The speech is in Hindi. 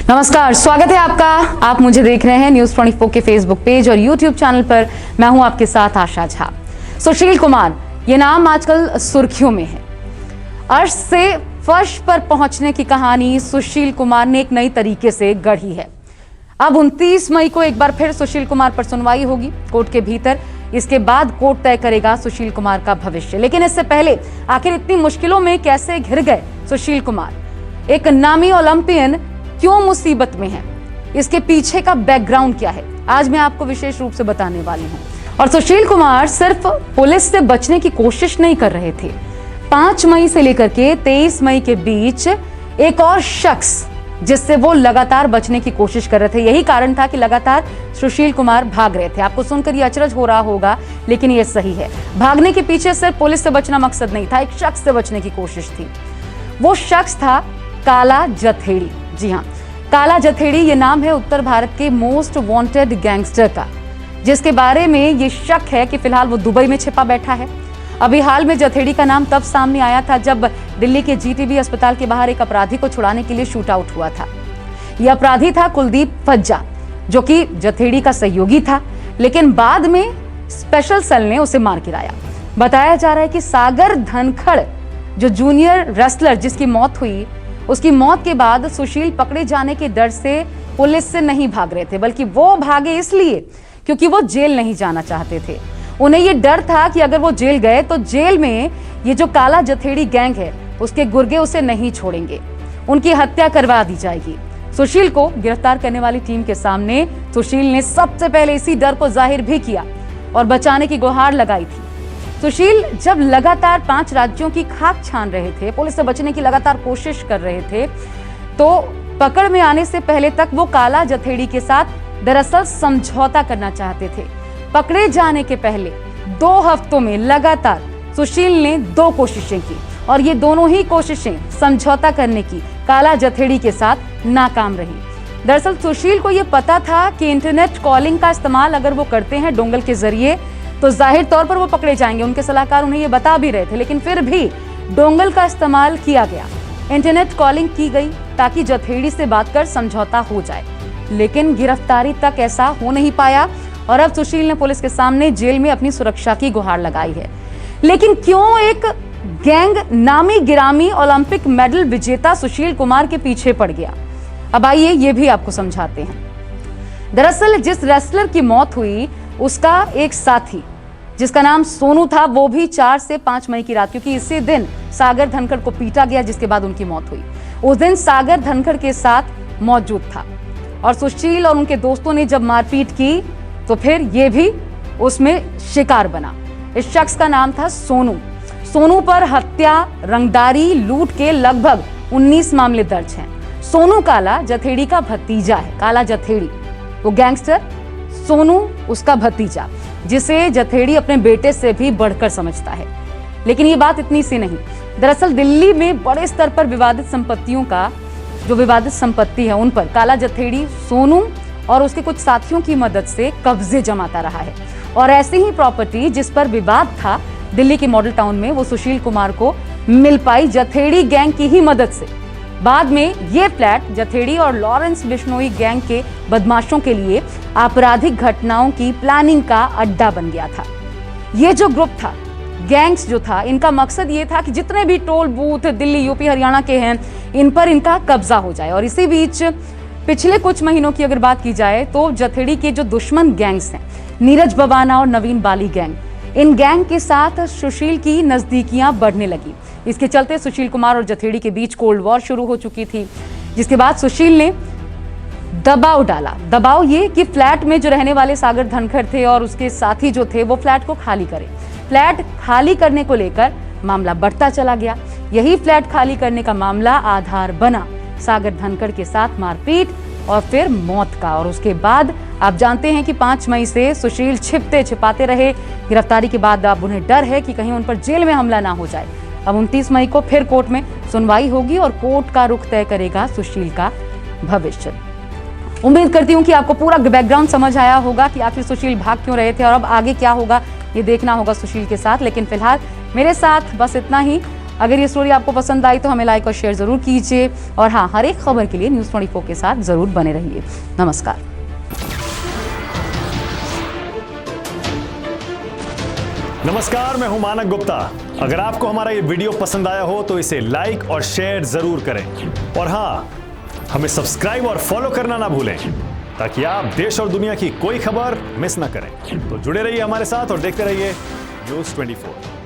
नमस्कार, स्वागत है आपका। आप मुझे देख रहे हैं न्यूज़ 24 के फेसबुक पेज और यूट्यूब चैनल पर। मैं हूं आपके साथ आशा झा। सुशील कुमार, ये नाम आजकल सुर्खियों में है। अर्श से फर्श पर पहुंचने की कहानी सुशील कुमार ने एक नई तरीके से गढ़ी है। अब 29 मई को एक बार फिर सुशील कुमार पर सुनवाई होगी कोर्ट के भीतर। इसके बाद कोर्ट तय करेगा सुशील कुमार का भविष्य। लेकिन इससे पहले आखिर इतनी मुश्किलों में कैसे घिर गए सुशील कुमार? एक नामी ओलंपियन क्यों मुसीबत में है? इसके पीछे का बैकग्राउंड क्या है, आज मैं आपको विशेष रूप से बताने वाली हूं। और सुशील कुमार सिर्फ पुलिस से बचने की कोशिश नहीं कर रहे थे। 5 मई से लेकर के 23 मई के बीच एक और शख्स जिससे वो लगातार बचने की कोशिश कर रहे थे। यही कारण था कि लगातार सुशील कुमार भाग रहे थे। आपको सुनकर ये अचरज हो रहा होगा, लेकिन ये सही है। भागने के पीछे सिर्फ पुलिस से बचना मकसद नहीं था, एक शख्स से बचने की कोशिश थी। वो शख्स था काला जथेड़ी। जी हाँ, काला जथेड़ी ये नाम है उत्तर भारत के मोस्ट वांटेड गैंगस्टर का, जिसके बारे में ये शक है कि फिलहाल वो दुबई में छिपा बैठा है। अभी हाल में जथेड़ी का नाम तब सामने आया था जब दिल्ली के जीटीबी अस्पताल के बाहर एक अपराधी को छुड़ाने के लिए शूट आउट हुआ था। यह अपराधी था कुलदीप फज्जा, जो कि जथेड़ी का सहयोगी था, लेकिन बाद में स्पेशल सेल ने उसे मार गिराया। बताया जा रहा है कि सागर धनखड़, जो जूनियर रेसलर जिसकी मौत हुई, उसकी मौत के बाद सुशील पकड़े जाने के डर से पुलिस से नहीं भाग रहे थे, बल्कि वो भागे इसलिए क्योंकि वो जेल नहीं जाना चाहते थे। उन्हें ये डर था कि अगर वो जेल गए तो जेल में ये जो काला जथेड़ी गैंग है उसके गुर्गे उसे नहीं छोड़ेंगे, उनकी हत्या करवा दी जाएगी। सुशील को गिरफ्तार करने वाली टीम के सामने सुशील ने सबसे पहले इसी डर को जाहिर भी किया और बचाने की गुहार लगाई थी। सुशील जब लगातार 5 राज्यों की खाक छान रहे थे, पुलिस से बचने की लगातार कोशिश कर रहे थे, तो पकड़ में आने से पहले तक वो काला जथेड़ी के साथ दरअसल समझौता करना चाहते थे। पकड़े जाने के पहले 2 हफ्तों में लगातार सुशील ने 2 कोशिशें की और ये दोनों ही कोशिशें समझौता करने की काला जथेड़ी के साथ नाकाम रही। दरअसल सुशील को ये पता था कि इंटरनेट कॉलिंग का इस्तेमाल अगर वो करते हैं डोंगल के जरिए तो जाहिर तौर पर वो पकड़े जाएंगे। उनके सलाहकार उन्हें ये बता भी रहे थे, लेकिन फिर भी डोंगल का इस्तेमाल किया गया, इंटरनेट कॉलिंग की गई ताकि जथेड़ी से बात कर समझौता हो जाए। लेकिन गिरफ्तारी तक ऐसा हो नहीं पाया और अब सुशील ने पुलिस के सामने जेल में अपनी सुरक्षा की गुहार लगाई है। लेकिन क्यों एक गैंग नामी गिरामी ओलंपिक मेडल विजेता सुशील कुमार के पीछे पड़ गया? अब आइए ये भी आपको समझाते हैं। दरअसल जिस रेसलर की मौत हुई उसका एक साथी जिसका नाम सोनू था, वो भी 4 से 5 मई की रात, क्योंकि इसी दिन सागर धनखड़ को पीटा गया जिसके बाद उनकी मौत हुई, उस दिन सागर धनखड़ के साथ मौजूद था। और सुशील और उनके दोस्तों ने जब मारपीट की तो फिर ये भी उसमें शिकार बना। इस शख्स का नाम था सोनू। सोनू पर हत्या, रंगदारी, लूट के लगभग 19 मामले दर्ज हैं। सोनू काला जथेड़ी का भतीजा है। काला जथेड़ी वो गैंगस्टर, सोनू उसका भतीजा, जिसे जथेड़ी अपने बेटे से भी बढ़कर समझता है। लेकिन ये बात इतनी सी नहीं। दरअसल दिल्ली में बड़े स्तर पर विवादित संपत्तियों का, जो विवादित संपत्ति है उन पर काला जथेड़ी सोनू और उसके कुछ साथियों की मदद से कब्जे जमाता रहा है। और ऐसी ही प्रॉपर्टी जिस पर विवाद था दिल्ली के मॉडल टाउन में, वो सुशील कुमार को मिल पाई जथेड़ी गैंग की ही मदद से। बाद में ये फ्लैट जथेड़ी और लॉरेंस बिश्नोई गैंग के बदमाशों के लिए आपराधिक घटनाओं की प्लानिंग का अड्डा बन गया था। ये जो ग्रुप था, गैंग्स जो था, इनका मकसद ये था कि जितने भी toll booth Delhi, UP, Haryana के हैं, इन पर इनका कब्जा हो जाए। और इसी बीच पिछले कुछ महीनों की अगर बात की जाए तो जथेड़ी के जो दुश्मन गैंग्स हैं, नीरज बबाना और नवीन बाली गैंग, इन गैंग के साथ सुशील की नजदीकियां बढ़ने लगी। इसके चलते सुशील कुमार और जथेड़ी के बीच कोल्ड वॉर शुरू हो चुकी थी, जिसके बाद सुशील ने दबाव डाला। दबाव ये कि फ्लैट में जो रहने वाले सागर धनखड़ थे और उसके साथी जो थे वो फ्लैट को खाली करें। फ्लैट खाली करने को लेकर मामला बढ़ता चला गया। यही फ्लैट खाली करने का मामला आधार बना सागर धनखड़ के साथ मारपीट और फिर मौत का। और उसके बाद आप जानते हैं कि 5 मई से सुशील छिपते छिपाते रहे। गिरफ्तारी के बाद अब उन्हें डर है कि कहीं उन पर जेल में हमला ना हो जाए। अब 29 मई को फिर कोर्ट में सुनवाई होगी और कोर्ट का रुख तय करेगा सुशील का भविष्य। उम्मीद करती हूँ कि आपको पूरा बैकग्राउंड समझ आया होगा कि आखिर सुशील भाग क्यों रहे थे और अब आगे क्या होगा ये देखना होगा सुशील के साथ। लेकिन फिलहाल मेरे साथ बस इतना ही। अगर ये स्टोरी आपको पसंद आई तो हमें लाइक और शेयर जरूर कीजिए और हाँ, हर एक खबर के लिए न्यूज़ 24 के साथ जरूर बने रहिए। नमस्कार। नमस्कार, मैं हूं मानक गुप्ता। अगर आपको हमारा ये वीडियो पसंद आया हो तो इसे लाइक और शेयर जरूर करें और हाँ, हमें सब्सक्राइब और फॉलो करना ना भूलें ताकि आप देश और दुनिया की कोई खबर मिस ना करें। तो जुड़े रहिए हमारे साथ और देखते रहिए न्यूज़ 24।